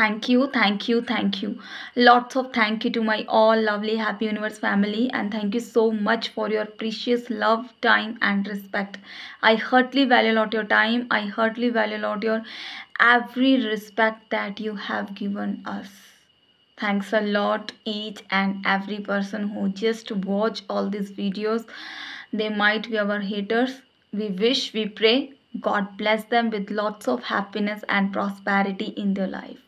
Thank you, thank you. Lots of thank you to my all lovely Happy Universe family, and thank you so much for your precious love, time, and respect. I heartily value a lot your time. I heartily value a lot your every respect that you have given us. Thanks a lot, each and every person who just watch all these videos. They might be our haters. We wish, we pray, God bless them with lots of happiness and prosperity in their life.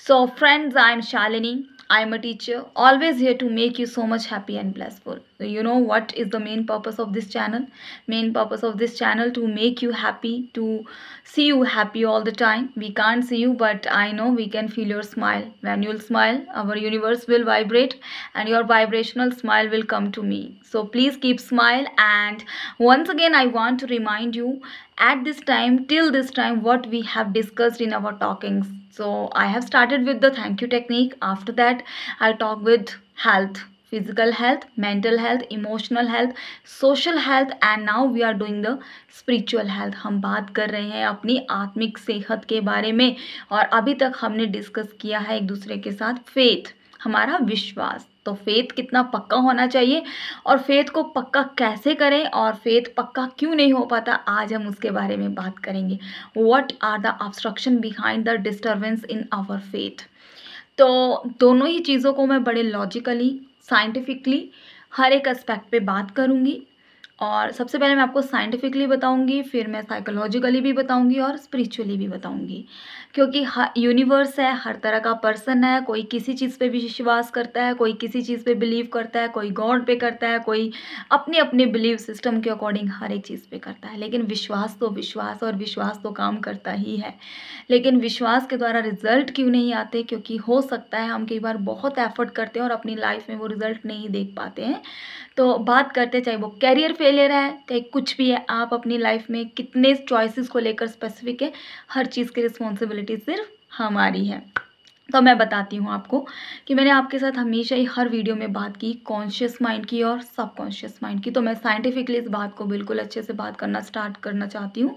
So, friends, I'm Shalini. I'm a teacher, always here to make you so much happy and blissful. So you know what is the main purpose of this channel? Main purpose of this channel to make you happy, to see you happy all the time. We can't see you, but I know we can feel your smile. When you'll smile, our universe will vibrate, and your vibrational smile will come to me. So please keep smile. And once again, I want to remind you at this time, till this time, what we have discussed in our talkings. So I have started with the thank you technique. After that, I talk with health, physical health, mental health, emotional health, social health, and now we are doing the spiritual health. हम बात कर रहे हैं अपनी आत्मिक सेहत के बारे में, और अभी तक हमने डिस्कस किया है एक दूसरे के साथ फेथ, हमारा विश्वास। तो फेथ कितना पक्का होना चाहिए और फेथ को पक्का कैसे करें और फेथ पक्का क्यों नहीं हो पाता, आज हम उसके बारे में बात करेंगे। What are the obstruction behind the disturbance in our faith. तो दोनों ही चीज़ों को मैं बड़े लॉजिकली, साइंटिफिकली हर एक एस्पेक्ट पे बात करूँगी। और सबसे पहले मैं आपको साइंटिफिकली बताऊंगी, फिर मैं साइकोलॉजिकली भी बताऊंगी और स्पिरिचुअली भी बताऊंगी, क्योंकि यूनिवर्स है, हर तरह का पर्सन है। कोई किसी चीज़ पे भी विश्वास करता है, कोई किसी चीज़ पे बिलीव करता है, कोई गॉड पे करता है, कोई अपने अपने बिलीव सिस्टम के अकॉर्डिंग हर एक चीज़ पे करता है। लेकिन विश्वास तो विश्वास, और विश्वास तो काम करता ही है। लेकिन विश्वास के द्वारा रिजल्ट क्यों नहीं आते? क्योंकि हो सकता है हम कई बार बहुत एफर्ट करते हैं और अपनी लाइफ में वो रिजल्ट नहीं देख पाते हैं। तो बात करते, चाहे वो कैरियर फेलियर है, चाहे कुछ भी है, आप अपनी लाइफ में कितने चॉइसेस को लेकर स्पेसिफिक है, हर चीज़ की रिस्पॉन्सिबिलिटी सिर्फ हमारी है। तो मैं बताती हूँ आपको कि मैंने आपके साथ हमेशा ही हर वीडियो में बात की कॉन्शियस माइंड की और सबकॉन्शियस माइंड की। तो मैं साइंटिफिकली इस बात को बिल्कुल अच्छे से बात करना स्टार्ट करना चाहती हूँ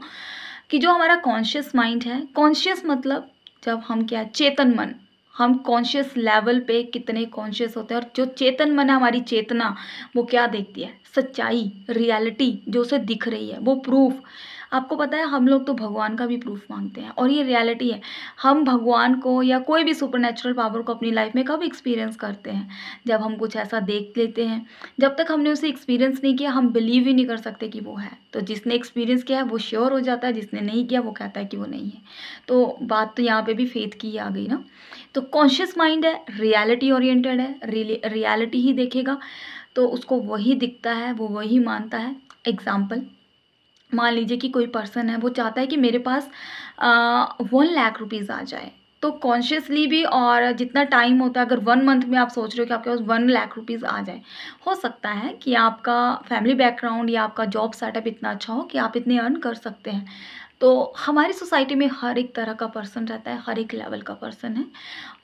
कि जो हमारा कॉन्शियस माइंड है, कॉन्शियस मतलब जब हम क्या, चेतन मन, हम कॉन्शियस लेवल पे कितने कॉन्शियस होते हैं। और जो चेतन मन है, हमारी चेतना, वो क्या देखती है? सच्चाई, रियलिटी जो उसे दिख रही है, वो प्रूफ। आपको पता है हम लोग तो भगवान का भी प्रूफ मांगते हैं, और ये रियलिटी है। हम भगवान को या कोई भी सुपरनेचुरल पावर को अपनी लाइफ में कब एक्सपीरियंस करते हैं? जब हम कुछ ऐसा देख लेते हैं। जब तक हमने उसे एक्सपीरियंस नहीं किया, हम बिलीव ही नहीं कर सकते कि वो है। तो जिसने एक्सपीरियंस किया है वो श्योर हो जाता है, जिसने नहीं किया वो कहता है कि वो नहीं है। तो बात तो यहाँ पे भी फेथ की आ गई ना। तो कॉन्शियस माइंड है, रियलिटी ओरिएंटेड है, रियलिटी ही देखेगा, तो उसको वही दिखता है, वो वही मानता है। एग्जाम्पल, मान लीजिए कि कोई पर्सन है, वो चाहता है कि मेरे पास 1 लाख रुपीज़ आ जाए। तो कॉन्शियसली भी, और जितना टाइम होता है, अगर 1 मंथ में आप सोच रहे हो कि आपके पास 1 लाख रुपीज़ आ जाए, हो सकता है कि आपका फैमिली बैकग्राउंड या आपका जॉब सेटअप इतना अच्छा हो कि आप इतने अर्न कर सकते हैं। तो हमारी सोसाइटी में हर एक तरह का पर्सन रहता है, हर एक लेवल का पर्सन है।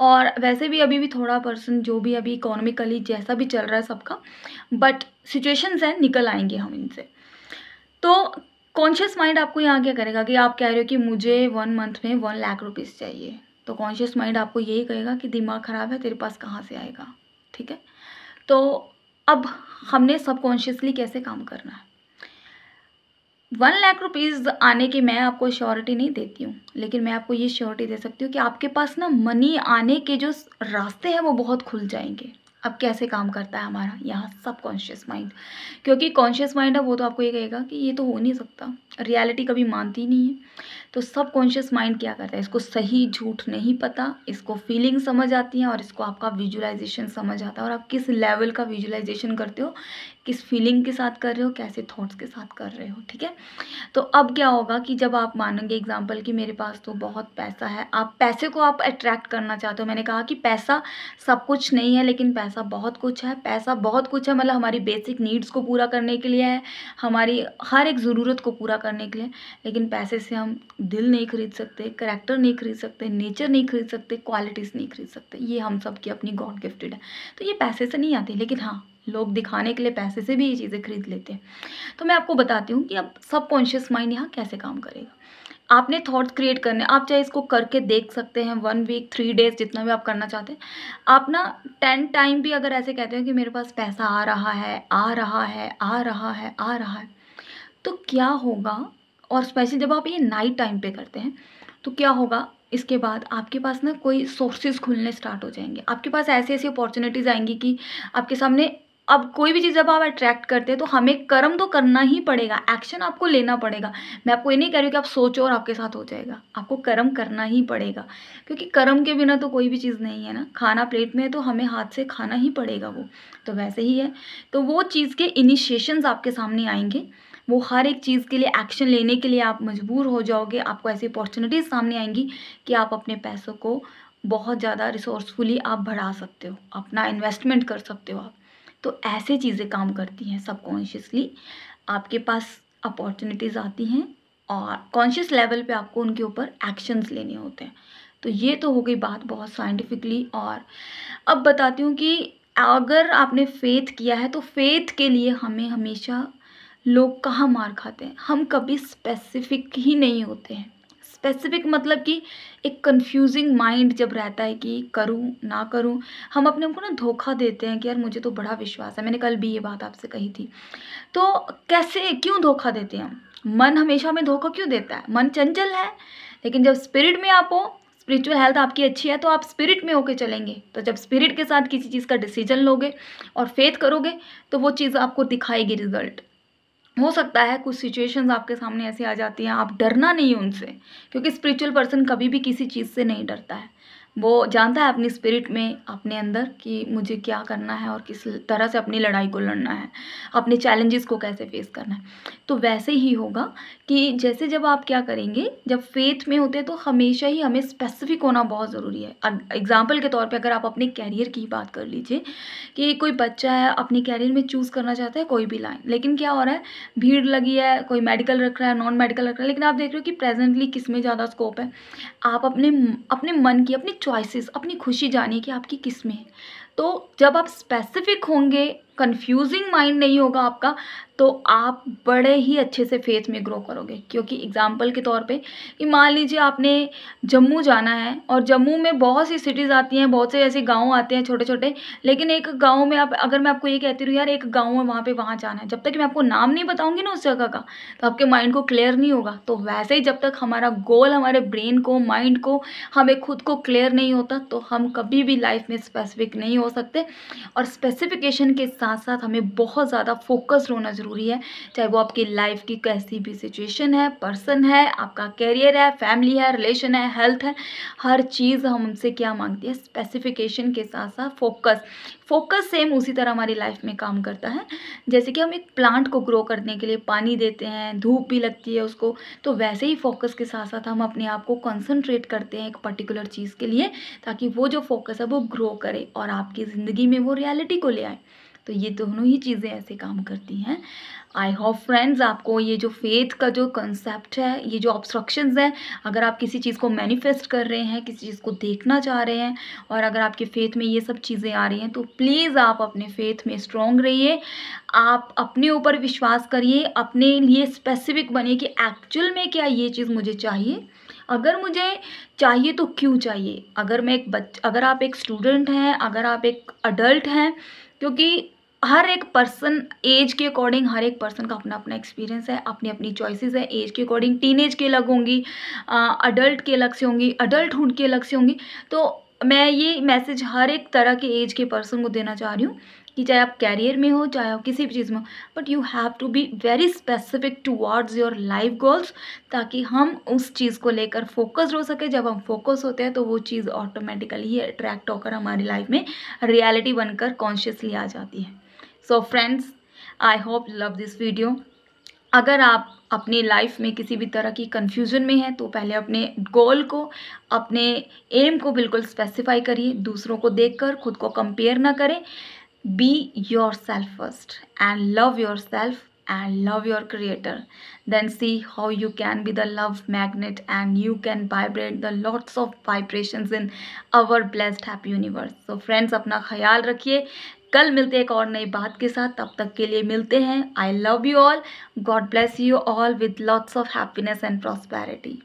और वैसे भी अभी भी थोड़ा पर्सन जो भी अभी इकोनॉमिकली जैसा भी चल रहा है सबका, बट सिचुएशंस हैं, निकल आएंगे हम इनसे। तो कॉन्शियस माइंड आपको यहाँ क्या करेगा कि आप कह रहे हो कि मुझे 1 मंथ में 1 लाख रुपीज़ चाहिए, तो कॉन्शियस माइंड आपको यही कहेगा कि दिमाग ख़राब है, तेरे पास कहाँ से आएगा। ठीक है, तो अब हमने सबकॉन्शियसली कैसे काम करना है। 1 लाख रुपीज़ आने की मैं आपको श्योरिटी नहीं देती हूँ, लेकिन मैं आपको ये श्योरिटी दे सकती हूँ कि आपके पास ना मनी आने के जो रास्ते हैं वो बहुत खुल जाएंगे। अब कैसे काम करता है हमारा यहाँ सबकॉन्शियस माइंड, क्योंकि कॉन्शियस माइंड है वो तो आपको ये कहेगा कि ये तो हो नहीं सकता, रियलिटी कभी मानती नहीं है। तो सबकॉन्शियस माइंड क्या करता है, इसको सही झूठ नहीं पता, इसको फीलिंग समझ आती है, और इसको आपका विजुअलाइजेशन समझ आता है, और आप किस लेवल का विजुअलाइजेशन करते हो, किस फीलिंग के साथ कर रहे हो, कैसे थॉट्स के साथ कर रहे हो। ठीक है, तो अब क्या होगा कि जब आप मानेंगे एग्जाम्पल कि मेरे पास तो बहुत पैसा है, आप पैसे को आप अट्रैक्ट करना चाहते हो। मैंने कहा कि पैसा सब कुछ नहीं है, लेकिन पैसा बहुत कुछ है। पैसा बहुत कुछ है मतलब हमारी बेसिक नीड्स को पूरा करने के लिए है, हमारी हर एक ज़रूरत को पूरा करने के लिए। लेकिन पैसे से हम दिल नहीं खरीद सकते, करैक्टर नहीं खरीद सकते, नेचर नहीं खरीद सकते, क्वालिटीज़ नहीं खरीद सकते। ये हम सब की अपनी गॉड गिफ्टेड है, तो ये पैसे से नहीं आती। लेकिन हाँ, लोग दिखाने के लिए पैसे से भी ये चीज़ें खरीद लेते हैं। तो मैं आपको बताती हूँ कि अब सबकॉन्शियस माइंड यहाँ कैसे काम करेगा। आपने थॉट्स क्रिएट करने, आप चाहे इसको करके देख सकते हैं 1 वीक 3 डेज जितना भी आप करना चाहते हैं। आप ना 10 टाइम भी अगर ऐसे कहते हो कि मेरे पास पैसा आ रहा है, आ रहा है, आ रहा है, आ रहा है, तो क्या होगा, और स्पेशली जब आप ये नाइट टाइम पे करते हैं तो क्या होगा, इसके बाद आपके पास ना कोई सोर्सेज खुलने स्टार्ट हो जाएंगे, आपके पास ऐसी ऐसी अपॉर्चुनिटीज़ आएंगी कि आपके सामने। अब कोई भी चीज़ जब आप अट्रैक्ट करते हैं तो हमें कर्म तो करना ही पड़ेगा, एक्शन आपको लेना पड़ेगा। मैं आपको ये नहीं कह रही हूँ कि आप सोचो और आपके साथ हो जाएगा, आपको कर्म करना ही पड़ेगा, क्योंकि कर्म के बिना तो कोई भी चीज़ नहीं है ना। खाना प्लेट में है तो हमें हाथ से खाना ही पड़ेगा, वो तो वैसे ही है। तो वो चीज़ के इनिशिएशंस आपके सामने आएंगे, वो हर एक चीज़ के लिए एक्शन लेने के लिए आप मजबूर हो जाओगे। आपको ऐसी अपॉर्चुनिटीज़ सामने आएंगी कि आप अपने पैसों को बहुत ज़्यादा रिसोर्सफुली आप बढ़ा सकते हो, अपना इन्वेस्टमेंट कर सकते हो आप। तो ऐसे चीज़ें काम करती हैं सबकॉन्शियसली, आपके पास अपॉर्चुनिटीज़ आती हैं और कॉन्शियस लेवल पे आपको उनके ऊपर एक्शंस लेने होते हैं। तो ये तो हो गई बात बहुत साइंटिफिकली। और अब बताती हूँ कि अगर आपने फेथ किया है तो फेथ के लिए हमें हमेशा, लोग कहाँ मार खाते हैं, हम कभी स्पेसिफिक ही नहीं होते हैं। स्पेसिफिक मतलब कि एक कंफ्यूजिंग माइंड जब रहता है कि करूँ ना करूँ, हम अपने को ना धोखा देते हैं कि यार मुझे तो बड़ा विश्वास है, मैंने कल भी ये बात आपसे कही थी। तो कैसे, क्यों धोखा देते हैं हम? मन हमेशा हमें धोखा क्यों देता है? मन चंचल है, लेकिन जब स्पिरिट में आप हो, स्पिरिचुअल हेल्थ आपकी अच्छी है तो आप स्पिरिट में होके चलेंगे। तो जब स्पिरिट के साथ किसी चीज़ का डिसीजन लोगे और फेथ करोगे तो वो चीज़ आपको दिखाएगी रिजल्ट। हो सकता है कुछ सिचुएशंस आपके सामने ऐसी आ जाती हैं, आप डरना नहीं है उनसे, क्योंकि स्पिरिचुअल पर्सन कभी भी किसी चीज़ से नहीं डरता है। वो जानता है अपनी स्पिरिट में, अपने अंदर, कि मुझे क्या करना है और किस तरह से अपनी लड़ाई को लड़ना है, अपने चैलेंजेस को कैसे फेस करना है। तो वैसे ही होगा कि जैसे जब आप क्या करेंगे, जब फेथ में होते हैं तो हमेशा ही हमें स्पेसिफिक होना बहुत ज़रूरी है। एग्जाम्पल के तौर पे अगर आप अपने कैरियर की बात कर लीजिए, कि कोई बच्चा है अपने कैरियर में चूज़ करना चाहता है कोई भी लाइन, लेकिन क्या हो रहा है, भीड़ लगी है, कोई मेडिकल रख रहा है, नॉन मेडिकल रख रहा है, लेकिन आप देख रहे हो कि प्रेजेंटली किस में ज़्यादा स्कोप है। आप अपने अपने मन की, अपनी चॉइसेस, अपनी खुशी जानिए कि आपकी किस में है। तो जब आप स्पेसिफिक होंगे, कंफ्यूजिंग माइंड नहीं होगा आपका, तो आप बड़े ही अच्छे से फेथ में ग्रो करोगे। क्योंकि एग्जाम्पल के तौर पे कि मान लीजिए आपने जम्मू जाना है, और जम्मू में बहुत सी सिटीज़ आती हैं, बहुत से ऐसे गांव आते हैं छोटे छोटे, लेकिन एक गांव में आप, अगर मैं आपको ये कहती हूँ यार एक गांव है वहाँ पे वहाँ जाना है, जब तक कि मैं आपको नाम नहीं बताऊंगी ना उस जगह का, तो आपके माइंड को क्लियर नहीं होगा। तो वैसे ही जब तक हमारा गोल, हमारे ब्रेन को, माइंड को, हमें खुद को क्लियर नहीं होता, तो हम कभी भी लाइफ में स्पेसिफिक नहीं हो सकते। और स्पेसिफिकेशन के साथ साथ हमें बहुत ज़्यादा फोकस्ड होना ज़रूरी है, चाहे वो आपकी लाइफ की कैसी भी सिचुएशन है, पर्सन है, आपका कैरियर है, फैमिली है, रिलेशन है, हेल्थ है, हर चीज़ हमसे क्या मांगती है, स्पेसिफिकेशन के साथ साथ फोकस। फोकस सेम उसी तरह हमारी लाइफ में काम करता है, जैसे कि हम एक प्लांट को ग्रो करने के लिए पानी देते हैं, धूप भी लगती है उसको, तो वैसे ही फोकस के साथ साथ हम अपने आप को कंसंट्रेट करते हैं एक पर्टिकुलर चीज़ के लिए, ताकि वो जो फोकस है वो ग्रो करे और आपकी ज़िंदगी में वो रियलिटी को ले आए। तो ये दोनों ही चीज़ें ऐसे काम करती हैं। आई होप फ्रेंड्स आपको ये जो फेथ का जो कंसेप्ट है, ये जो ऑब्स्ट्रक्शंस हैं, अगर आप किसी चीज़ को मैनिफेस्ट कर रहे हैं, किसी चीज़ को देखना चाह रहे हैं, और अगर आपके फेथ में ये सब चीज़ें आ रही हैं, तो प्लीज़ आप अपने फेथ में स्ट्रॉन्ग रहिए। आप अपने ऊपर विश्वास करिए, अपने लिए स्पेसिफिक बनिए कि एक्चुअल में क्या ये चीज़ मुझे चाहिए, अगर मुझे चाहिए तो क्यों चाहिए। अगर आप एक स्टूडेंट हैं, अगर आप एक अडल्ट हैं, क्योंकि हर एक पर्सन एज के अकॉर्डिंग, हर एक पर्सन का अपना अपना एक्सपीरियंस है, अपनी अपनी चॉइसेस है एज के अकॉर्डिंग। टीनेज की अलग होंगी, अडल्ट की अलग से होंगी, अडल्टहुड की अलग से होंगी। तो मैं ये मैसेज हर एक तरह के एज के पर्सन को देना चाह रही हूँ कि चाहे आप कैरियर में हो, चाहे आप किसी भी चीज़ में हो, but you have to be very specific towards your life goals, ताकि हम उस चीज़ को लेकर फोकस्ड हो सके। जब हम फोकस होते हैं तो वो चीज़ ऑटोमेटिकली ही अट्रैक्ट होकर हमारी लाइफ में रियलिटी बनकर कॉन्शियसली आ जाती है। So friends, I hope you love this video. अगर आप अपनी लाइफ में किसी भी तरह की कन्फ्यूजन में हैं, तो पहले अपने गोल को, अपने एम को बिल्कुल स्पेसिफाई करिए। दूसरों को देखकर खुद को कंपेयर ना करें। Be your self first and love your self and love your creator. Then see how you can be the love magnet and you can vibrate the lots of vibrations in our blessed happy universe. So friends, अपना ख्याल रखिए। कल मिलते हैं एक और नई बात के साथ, तब तक के लिए मिलते हैं। I love you all. God bless you all with lots of happiness and prosperity.